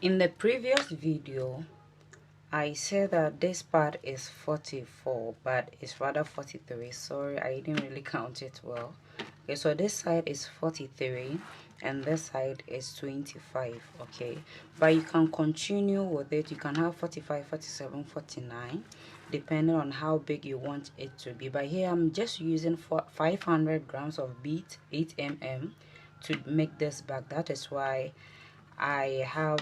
In the previous video, I said that this part is 44, but it's rather 43. Sorry, I didn't really count it well. Okay, so this side is 43 and this side is 25. Okay, but you can continue with it. You can have 45, 47, 49, depending on how big you want it to be. But here I'm just using 500 grams of bead, 8 mm, to make this bag. That is why I have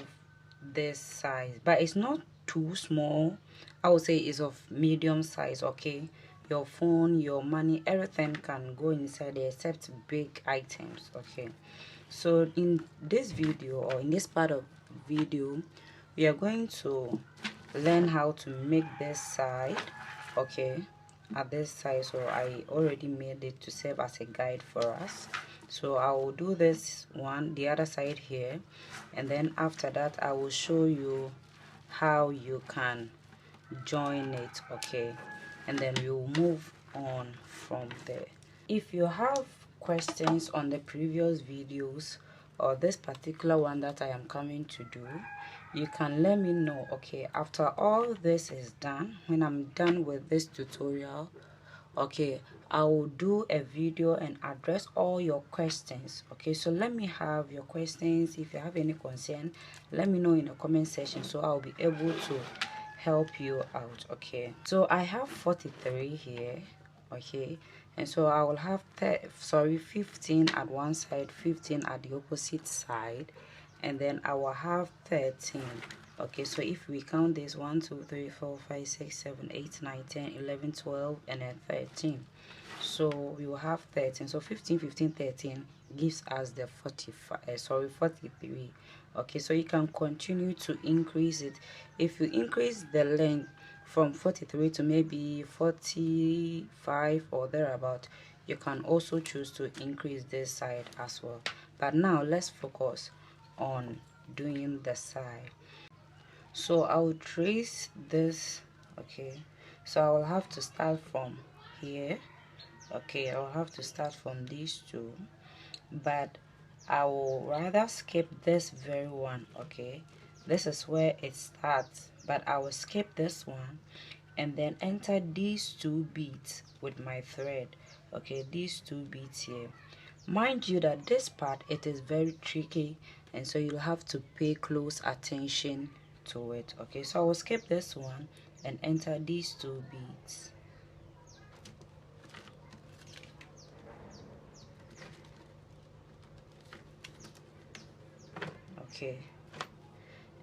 this size, but it's not too small. I would say it's of medium size. Okay, your phone, your money, everything can go inside there except big items. Okay, so in this video, or in this part of video, we are going to learn how to make this side. Okay, at this side, so I already made it to serve as a guide for us. So I will do this one, the other side here, and then after that I will show you how you can join it. Okay, and then we will move on from there. If you have questions on the previous videos or this particular one that I am coming to do, you can let me know. Okay, after all this is done, when I'm done with this tutorial, okay, I will do a video and address all your questions. Okay, so let me have your questions. If you have any concern, let me know in the comment section so I'll be able to help you out. Okay, so I have 43 here. Okay, and so I will have 15 at one side, 15 at the opposite side, and then I will have 13. Okay, so if we count this 1 2 3 4 5 6 7 8 9 10 11 12 and then 13, so we will have 13. So 15 15 13 gives us the 43. Okay, so you can continue to increase it. If you increase the length from 43 to maybe 45 or thereabout, you can also choose to increase this side as well. But now let's focus on doing the side. So I will trace this. Okay, so I will have to start from here. Okay, I will have to start from these two, but I will rather skip this very one. Okay, this is where it starts, but I will skip this one and then enter these two beads with my thread. Okay, these two beads here. Mind you that this part, it is very tricky, and so you'll have to pay close attention to it. Okay, so I will skip this one and enter these two beads. Okay,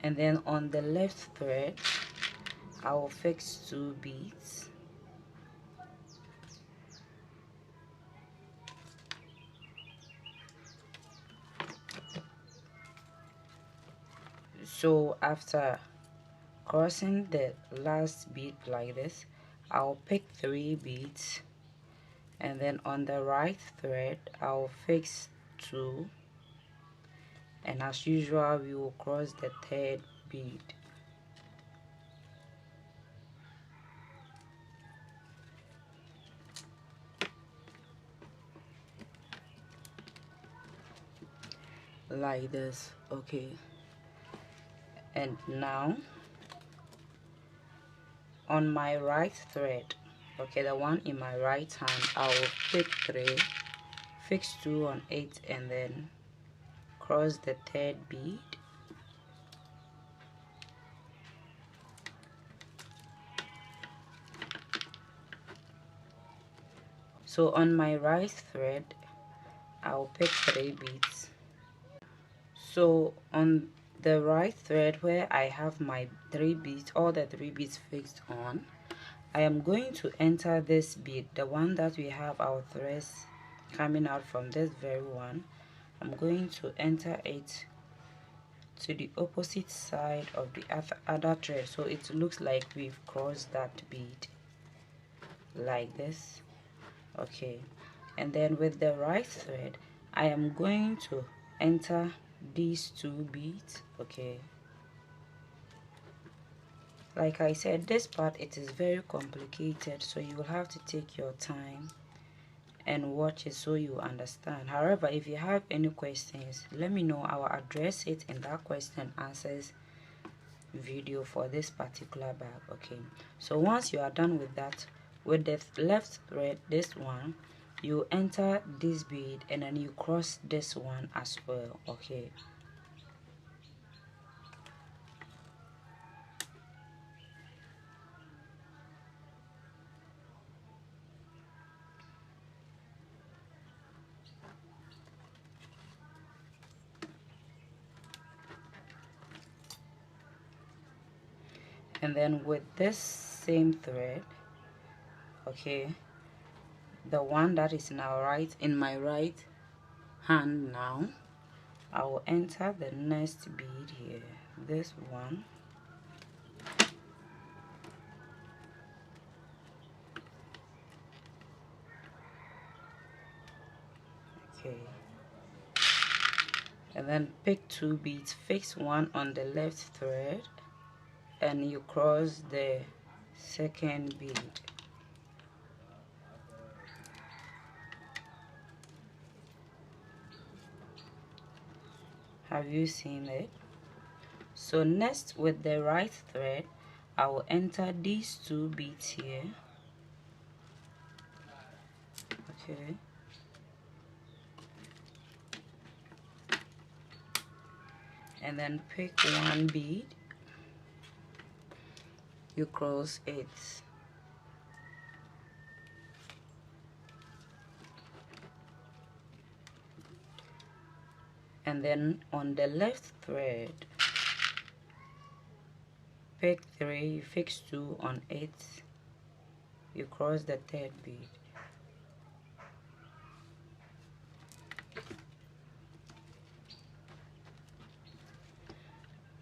and then on the left thread I will fix two beads. So after crossing the last bead like this, I'll pick 3 beads, and then on the right thread I'll fix 2, and as usual we will cross the 3rd bead. Like this. Okay, and now on my right thread, okay, the one in my right hand, I will pick 3, fix 2 on it, and then cross the 3rd bead. So on my right thread I'll pick 3 beads. So on the right thread where I have my 3 beads, all the 3 beads fixed on, I am going to enter this bead, the one that we have our threads coming out from, this very one. I'm going to enter it to the opposite side of the other thread, so it looks like we've crossed that bead like this. Okay, and then with the right thread I am going to enter these 2 beads. Okay, like I said, this part, it is very complicated, so you will have to take your time and watch it so you understand. However, if you have any questions, let me know. I will address it in that question answers video for this particular bag. Okay, so once you are done with that, with the left thread, this one, you enter this bead and then you cross this one as well. Okay, and then with this same thread, okay, the one that is now right in my right hand, now I will enter the next bead here, this one. Okay, and then pick two beads, fix one on the left thread, and you cross the second bead. Have you seen it? So next, with the right thread, I will enter these two beads here. Okay, and then pick one bead, you cross it, and then on the left thread, pick three, you fix two on it, you cross the third bead.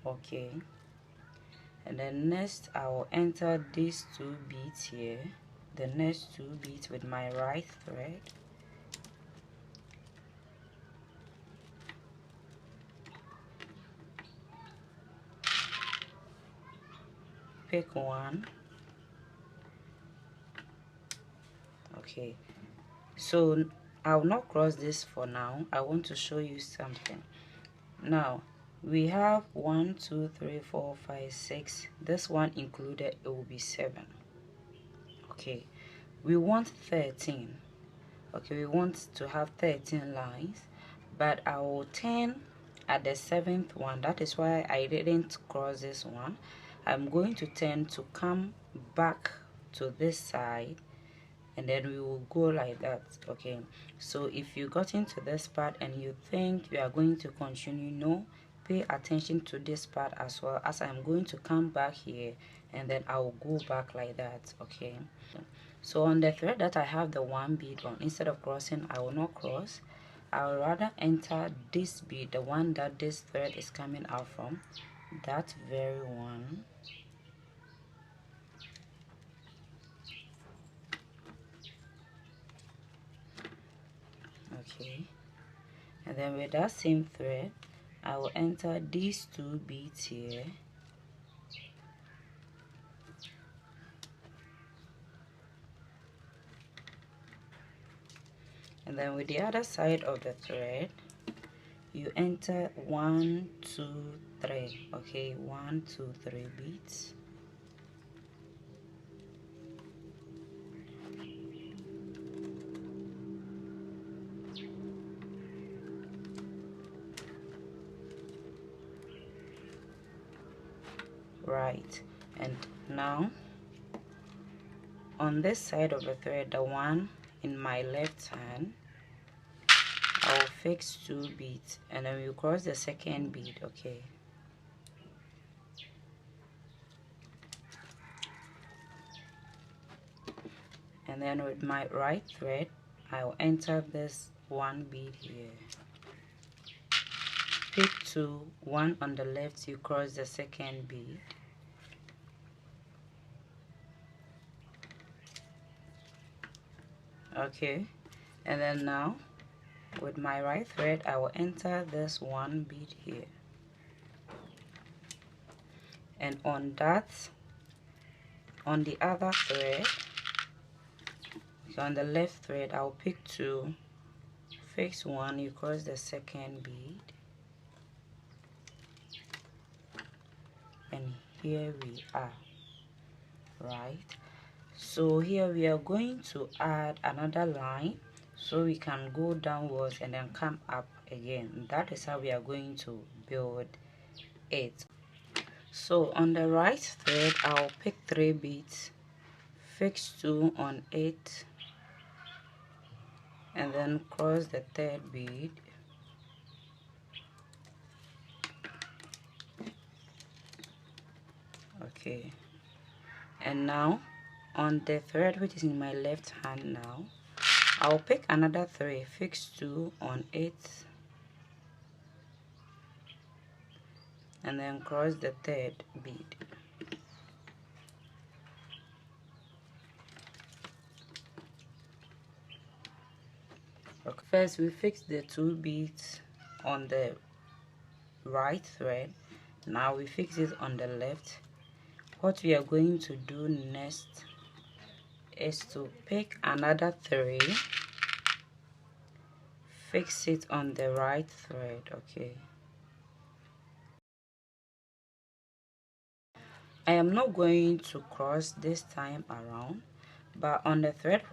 Okay, and then next I will enter these two beads here, the next two beads with my right thread, pick one. Okay, so I'll not cross this for now. I want to show you something. Now we have 1 2 3 4 5 6, this one included, it will be 7. Okay, we want 13. Okay, we want to have 13 lines, but I will turn at the 7th one. That is why I didn't cross this one. I'm going to turn to come back to this side, and then we will go like that. Okay, so if you got into this part and you think you are going to continue, no, pay attention to this part as well, as I'm going to come back here and then I will go back like that. Okay, so on the thread that I have the one bead on, instead of crossing, I will not cross. I will rather enter this bead, the one that this thread is coming out from, that very one. Okay, and then with that same thread, I will enter these two beads here, and then with the other side of the thread, you enter 1 2 3. Okay, 1 2 3 beads, right? And now on this side of the thread, the one in my left hand, I will fix two beads and then we cross the second bead. Okay, and then with my right thread, I will enter this one bead here, pick two, one on the left, you cross the second bead, okay, and then now with my right thread, I will enter this one bead here, and on that, on the other thread, On the left thread, I'll pick 2, fix 1, you cross the second bead, and here we are, right? So here we are going to add another line so we can go downwards and then come up again. That is how we are going to build it. So on the right thread, I'll pick 3 beads, fix 2 on it, and then cross the third bead, okay. And now on the thread which is in my left hand, now I'll pick another 3, fix 2 on it, and then cross the third bead. Okay. First we fix the 2 beads on the right thread. Now we fix it on the left. What we are going to do next is to pick another 3, fix it on the right thread, okay. I am not going to cross this time around, but on the thread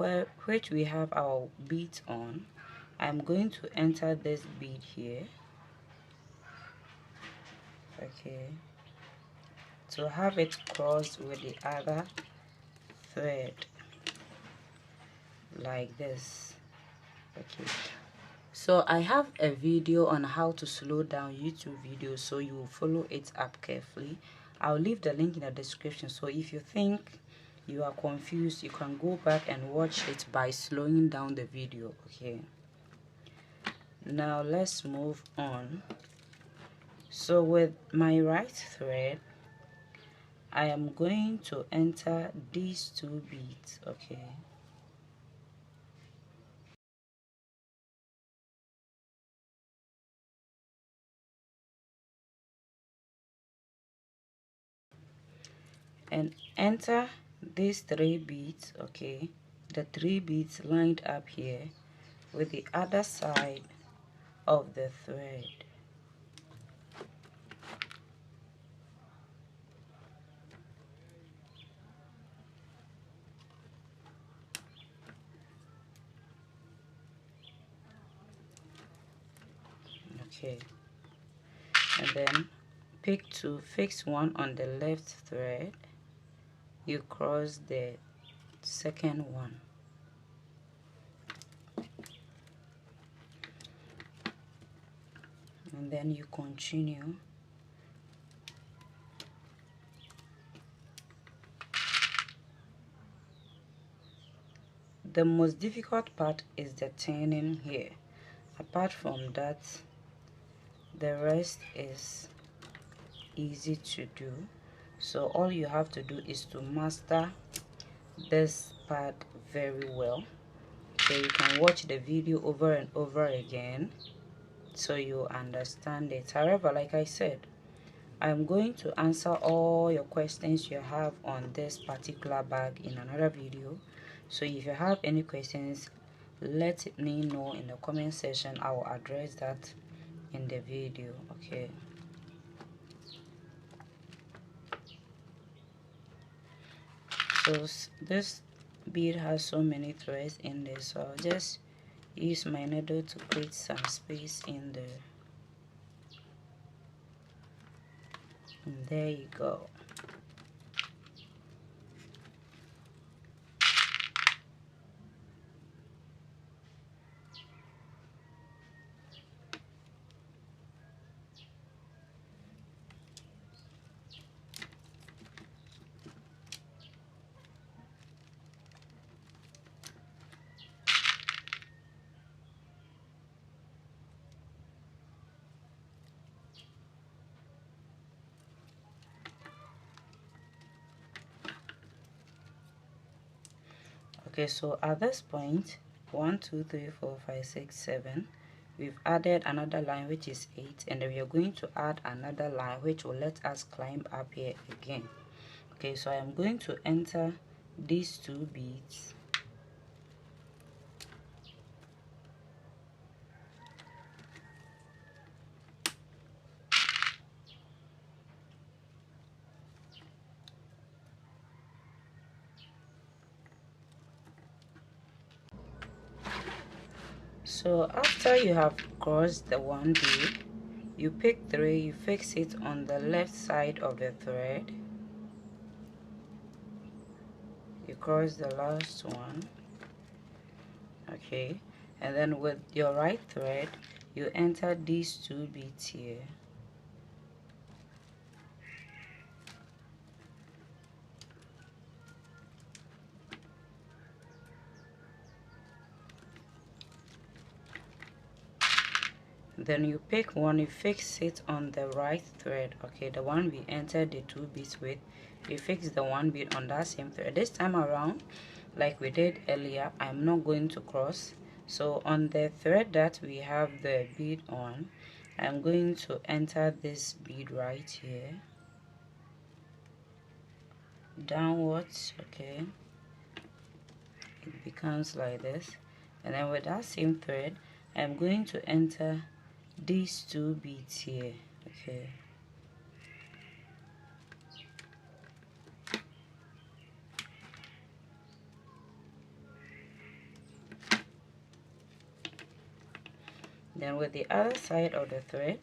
which we have our beads on, I'm going to enter this bead here, okay, to have it cross with the other thread like this, okay. So I have a video on how to slow down YouTube videos, so you will follow it up carefully. I'll leave the link in the description, so if you think you are confused, you can go back and watch it by slowing down the video, okay. Now let's move on. So with my right thread, I am going to enter these 2 beads, okay. And enter these 3 beads, okay, the 3 beads lined up here with the other side of the thread. Okay, and then pick 2, fix 1 on the left thread, you cross the second one, and then you continue. The most difficult part is the turning here. Apart from that, the rest is easy to do. So all you have to do is to master this part very well. So you can watch the video over and over again so you understand it. However, like I said, I'm going to answer all your questions you have on this particular bag in another video. So if you have any questions, let me know in the comment section. I will address that in the video, okay. So this bead has so many threads in there, so I'll just use my needle to create some space in there, and there you go. Okay, so at this point, 1 2 3 4 5 6 7, we've added another line which is 8, and then we are going to add another line which will let us climb up here again. Okay, so I am going to enter these 2 beads, So after you have crossed the one bead, you pick 3, you fix it on the left side of the thread, you cross the last one, okay, and then with your right thread you enter these 2 beads here. Then you pick one, you fix it on the right thread, okay, the one we entered the 2 beads with. You fix the 1 bead on that same thread. This time around, like we did earlier, I'm not going to cross. So on the thread that we have the bead on, I'm going to enter this bead right here, downwards, okay, it becomes like this. And then with that same thread, I'm going to enter these 2 beads here, okay. Then with the other side of the thread,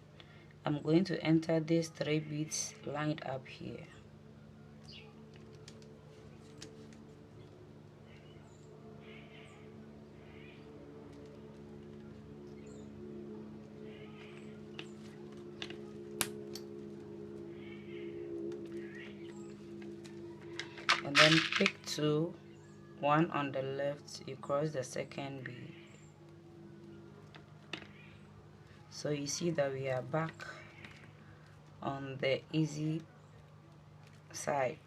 I'm going to enter these 3 beads lined up here. And then pick 2, one on the left, you cross the second bead. So you see that we are back on the easy side.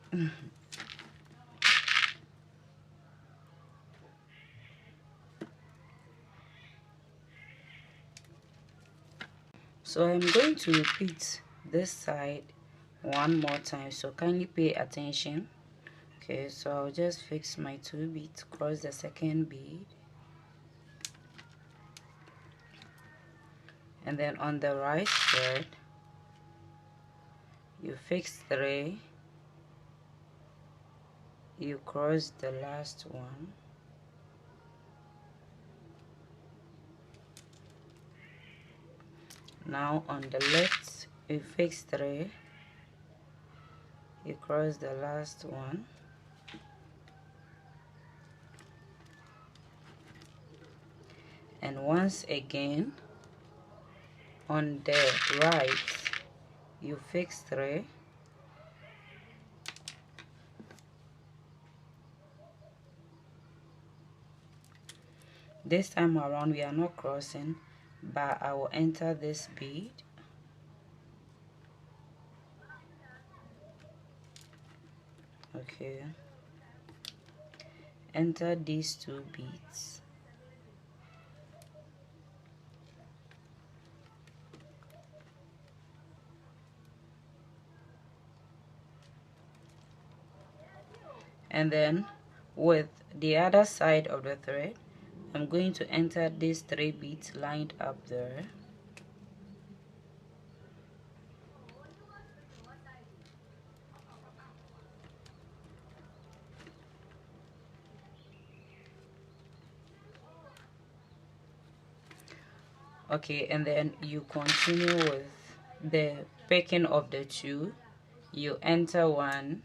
So I'm going to repeat this side one more time, so kindly pay attention. Okay, so I'll just fix my 2 beads, cross the second bead, and then on the right thread you fix 3, you cross the last one, now on the left you fix 3, you cross the last one, and once again on the right you fix 3, this time around we are not crossing, but I will enter this bead, okay, enter these 2 beads, and then with the other side of the thread I'm going to enter these 3 beads lined up there, okay, and then you continue with the picking of the 2, you enter 1,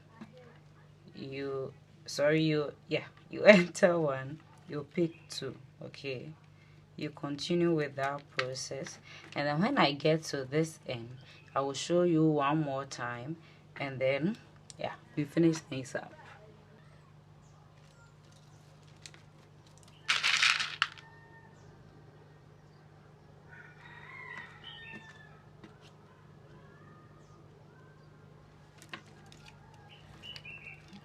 you enter 1, you pick 2, okay, you continue with that process, and then when I get to this end I will show you one more time, and then yeah, we finish things up.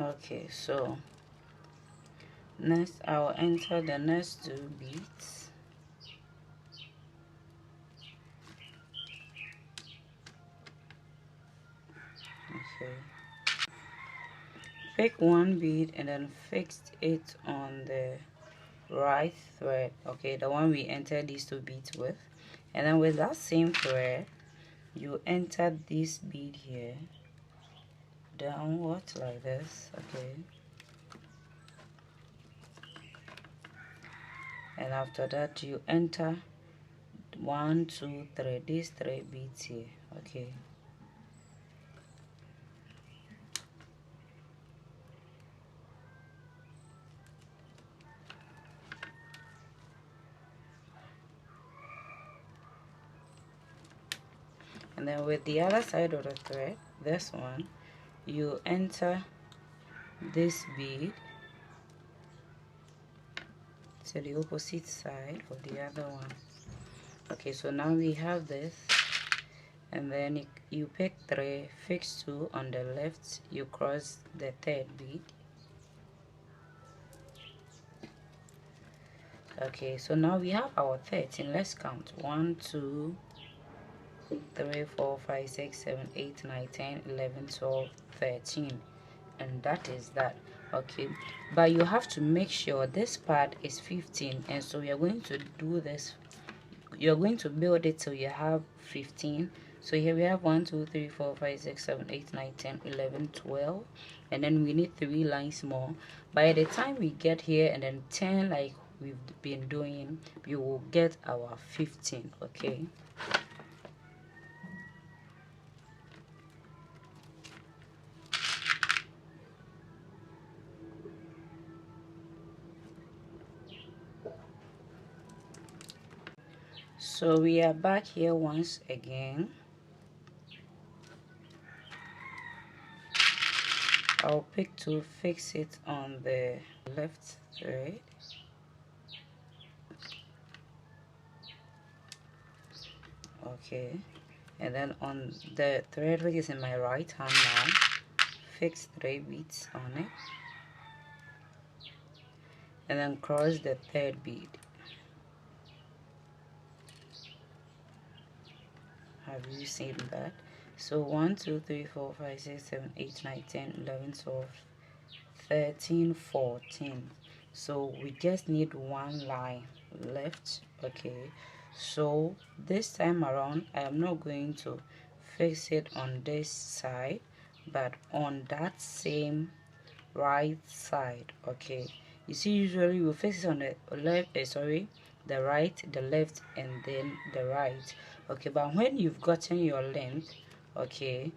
Okay, so next I will enter the next 2 beads, okay, pick 1 bead and then fix it on the right thread, okay, the one we entered these 2 beads with, and then with that same thread you enter this bead here downwards like this, okay, and after that you enter 1 2 3 these 3 beads here. Okay, and then with the other side of the thread, this one, you enter this bead to the opposite side of the other one. Okay, so now we have this, and then you pick 3, fix 2 on the left, you cross the 3rd bead. Okay, so now we have our 13. Let's count 1 2 3 4 5 6 7 8 9 10 11 12 13, and that is that. Okay, but you have to make sure this part is 15, and so we are going to do this. You're going to build it till you have 15. So here we have 1 2 3 4 5 6 7 8 9 10 11 12, and then we need 3 lines more. By the time we get here and then 10 like we've been doing, we will get our 15. Okay, so we are back here once again. I'll pick to fix it on the left thread. Okay, and then on the thread which is in my right hand now, fix 3 beads on it, and then cross the 3rd bead. Have you seen that? So 1 2 3 4 5 6 7 8 9 10 11 12 13 14. So we just need 1 line left. Okay, so this time around I am not going to fix it on this side, but on that same right side. Okay, you see, usually we fix it on the left, the right, the left, and then the right. Okay, but when you've gotten your length, okay,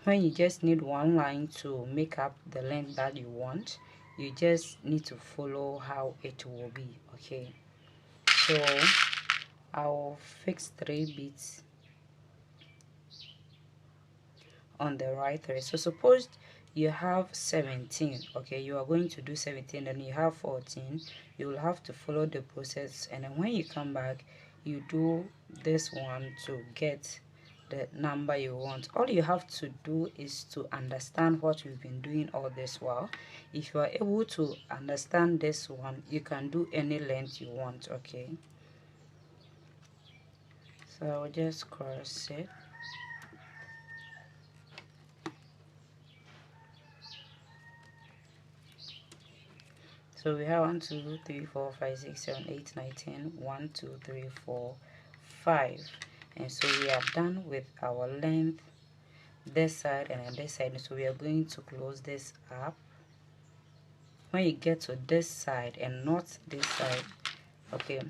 when you just need 1 line to make up the length that you want, you just need to follow how it will be. Okay, so I'll fix 3 beads on the right thread. So suppose you have 17, okay, you are going to do 17, and you have 14, you will have to follow the process, and then when you come back, you do this one to get the number you want. All you have to do is to understand what we've been doing all this while. If you are able to understand this one, you can do any length you want. Okay, so I'll just cross it. So we have 1 2 3 4 5 6 7 8 9 10 1 2 3 4 5, and so we are done with our length this side and on this side. So we are going to close this up. When you get to this side and not this side, okay,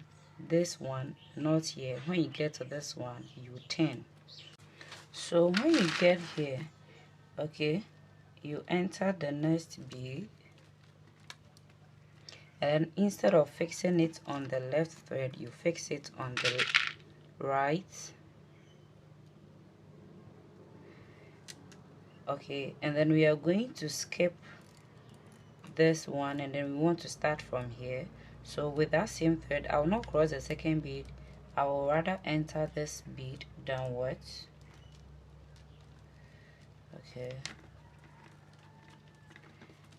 this one not here, when you get to this one, you turn. So when you get here, okay, you enter the next bead, and instead of fixing it on the left thread, you fix it on the right. Okay, and then we are going to skip this one, and then we want to start from here. So with that same thread, I will not cross the 2nd bead, I will rather enter this bead downwards. Okay,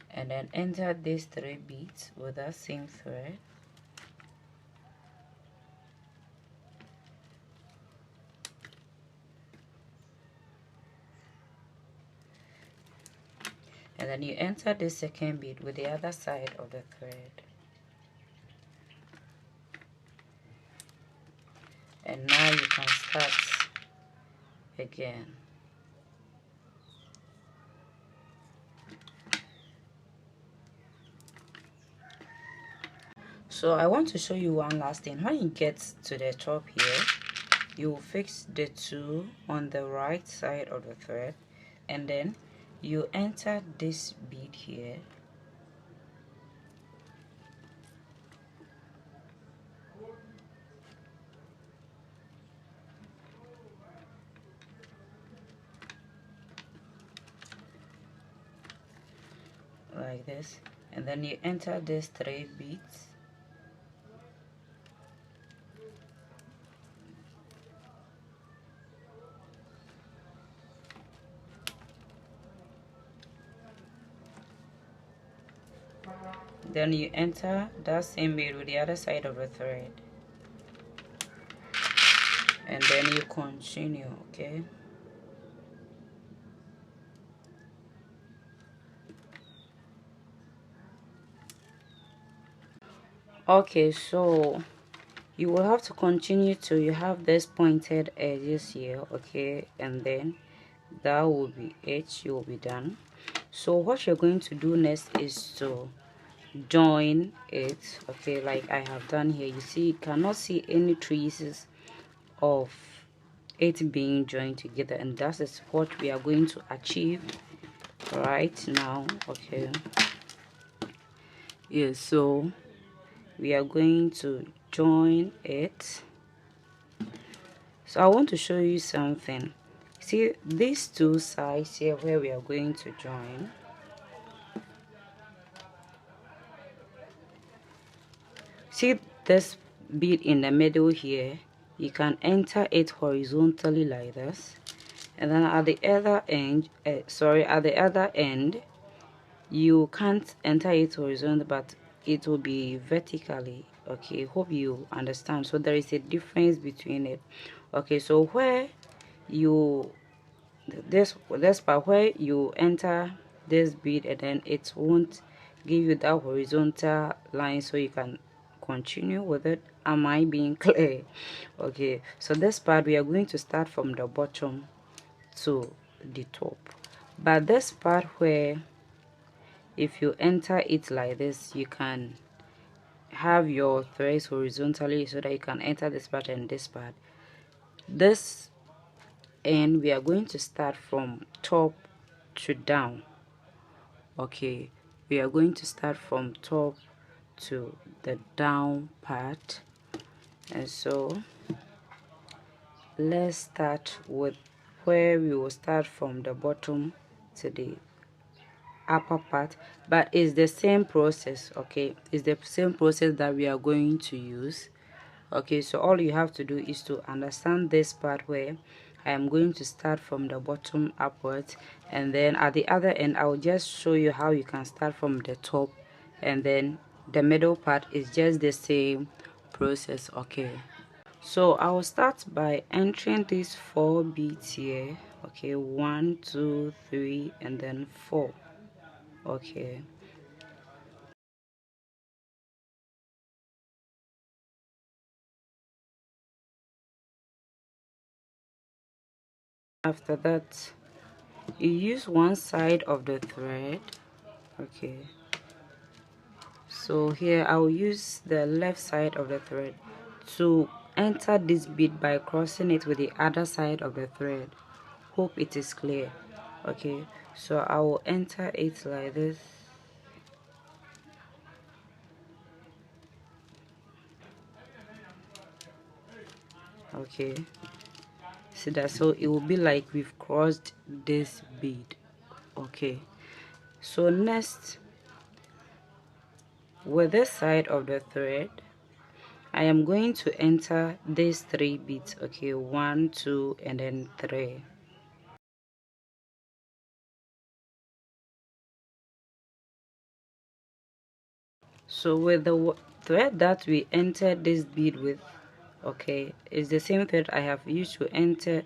and then enter these 3 beads with that same thread. And then you enter the 2nd bead with the other side of the thread. And now you can start again. So I want to show you one last thing. When you get to the top here, you will fix the 2 on the right side of the thread, and then you enter this bead here, like this, and then you enter these 3 beads. Then you enter that same bead with the other side of the thread, and then you continue. Okay, so you will have to continue till you have this pointed edges here. Okay, and then that will be it. You will be done. So what you're going to do next is to join it. Okay, like I have done here. You see, you cannot see any traces of it being joined together, and that is what we are going to achieve right now. Okay, yeah, so we are going to join it. So I want to show you something. See these 2 sides here where we are going to join. See this bead in the middle here, you can enter it horizontally like this, and then at the other end, at the other end, you can't enter it horizontally, but it will be vertically. Okay, hope you understand. So there is a difference between it. Okay, so where you this part where you enter this bead, and then it won't give you that horizontal line, so you can continue with it. Am I being clear? Okay, so this part we are going to start from the bottom to the top, but this part where if you enter it like this, you can have your threads horizontally so that you can enter this part and this part. This and we are going to start from top to down. Okay, we are going to start from top to the down part, and so let's start with where we will start from the bottom to the upper part, but it's the same process. Okay, it's the same process that we are going to use. Okay, so all you have to do is to understand this part where I am going to start from the bottom upwards, and then at the other end I'll just show you how you can start from the top, and then the middle part is just the same process. Okay, so I will start by entering these 4 beads here. Okay, 1 2 3 and then 4. Okay, after that you use one side of the thread. Okay, so here I'll use the left side of the thread to enter this bead by crossing it with the other side of the thread. Hope it is clear. Okay, so I will enter it like this. Okay, see that, so it will be like we've crossed this bead. Okay, so next with this side of the thread I am going to enter these 3 beads. Okay, 1 2 and then 3. So with the thread that we entered this bead with, okay, it's the same thread I have used to enter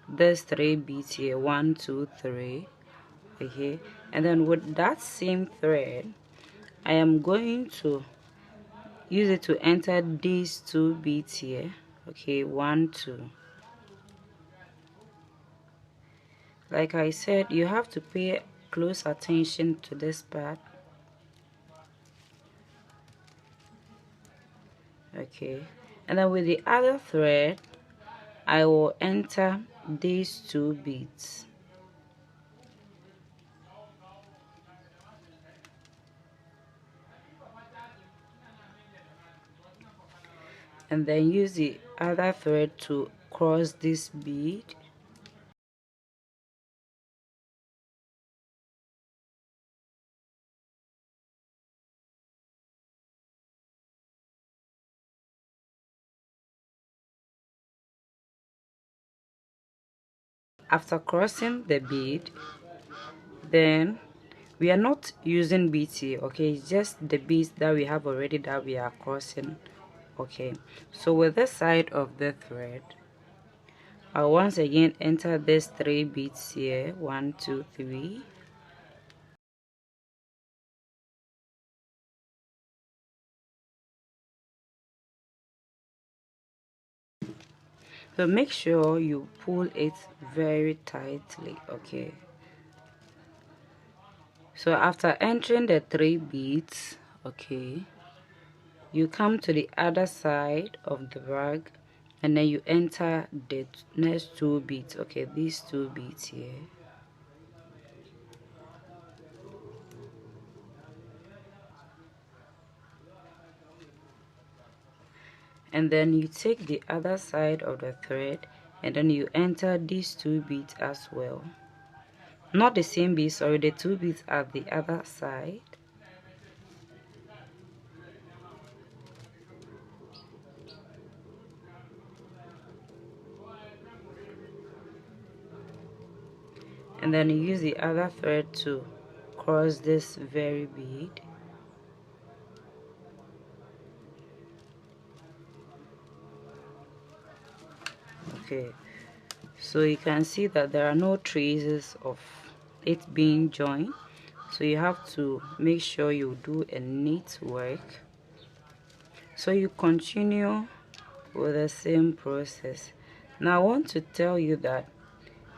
these 3 beads here, 1 2 3. Okay, and then with that same thread I am going to use it to enter these 2 beads here. Okay, 1 2. Like I said, you have to pay close attention to this part. Okay, and then with the other thread I will enter these 2 beads. And then use the other thread to cross this bead. After crossing the bead, then we are not using beads here, okay? It's just the beads that we have already that we are crossing. Okay, so with this side of the thread, I'll once again enter these 3 beads here. 1 2 3. So make sure you pull it very tightly. Okay, so after entering the 3 beads, okay, you come to the other side of the rag and then you enter the next 2 beads. Okay, these 2 beads here. And then you take the other side of the thread and then you enter these 2 beads as well. Not the same beads, sorry, the 2 beads at the other side. And then you use the other thread to cross this very bead. Okay, so you can see that there are no traces of it being joined, so you have to make sure you do a neat work. So you continue with the same process. Now I want to tell you that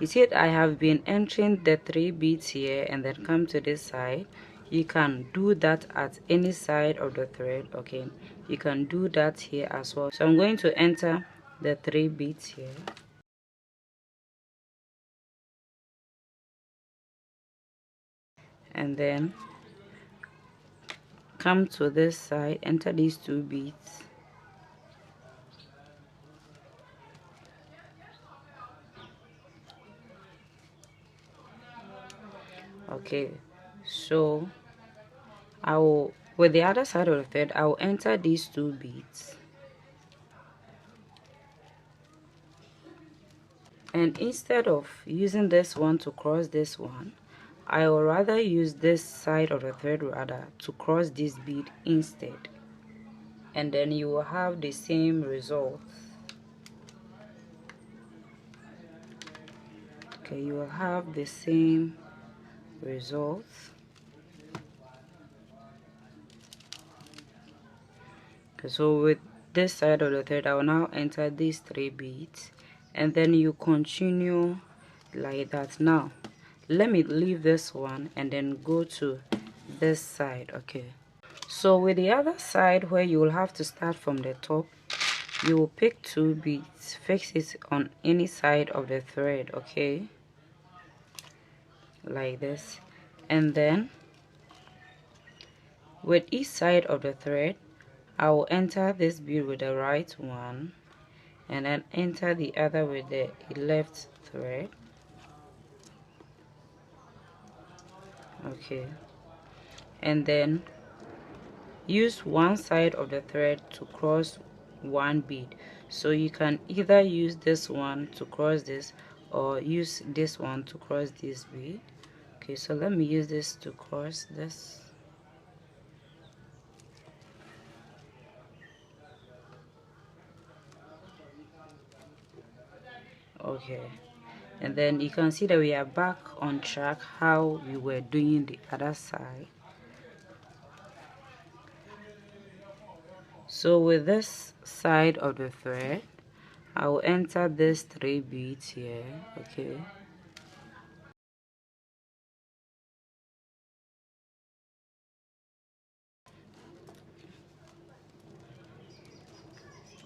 you see I have been entering the 3 beads here and then come to this side. You can do that at any side of the thread. Okay, you can do that here as well. So I'm going to enter the 3 beads here. And then come to this side, enter these 2 beads. Okay, so I will, with the other side of the thread, I will enter these 2 beads. And instead of using this one to cross this one, I will rather use this side of the thread rather to cross this bead instead. And then you will have the same result. Okay, you will have the same results. Okay, so with this side of the thread, I will now enter these 3 beads and then you continue like that. Now let me leave this one and then go to this side. Okay, so with the other side where you will have to start from the top, you will pick 2 beads, fix it on any side of the thread. Okay, like this, and then with each side of the thread I will enter this bead with the right one and then enter the other with the left thread. Okay, and then use one side of the thread to cross one bead. So you can either use this one to cross this or use this one to cross this bead. Okay, so let me use this to cross this. Okay, and then you can see that we are back on track how we were doing the other side. So with this side of the thread I will enter these 3 beads here. Okay,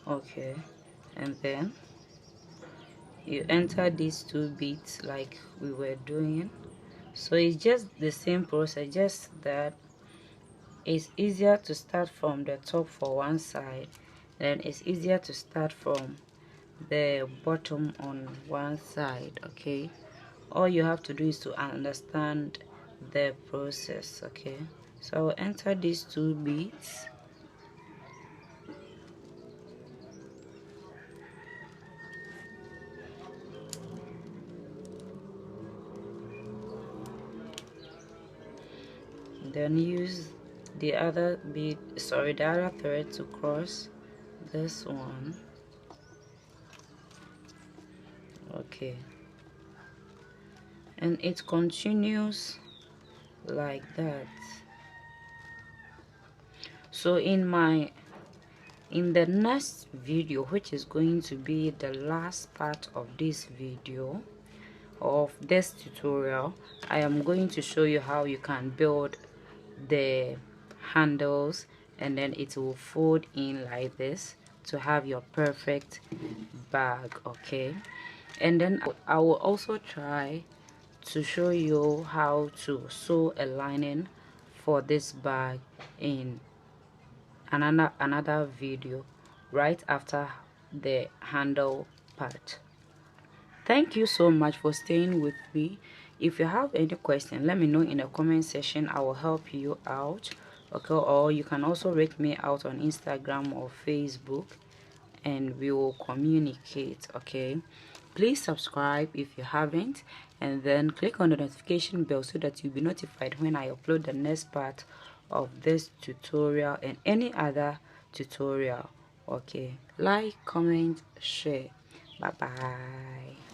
Okay, and then you enter these two beads like we were doing. So it's just the same process, just that it's easier to start from the top for one side, then it's easier to start from the bottom on one side. Okay, all you have to do is to understand the process. Okay, so I will enter these two beads. Then use the other bead, sorry, the other thread to cross this one. Okay, and it continues like that. So in the next video, which is going to be the last part of this video, of this tutorial, I am going to show you how you can build the handles, and then it will fold in like this to have your perfect bag. Okay, and then I will also try to show you how to sew a lining for this bag in another video right after the handle part. Thank you so much for staying with me. If you have any question, let me know in the comment section. I will help you out. Okay, or you can also rate me out on Instagram or Facebook, and we will communicate. Okay, please subscribe if you haven't, and then click on the notification bell so that you'll be notified when I upload the next part of this tutorial and any other tutorial. Okay, like, comment, share. Bye bye.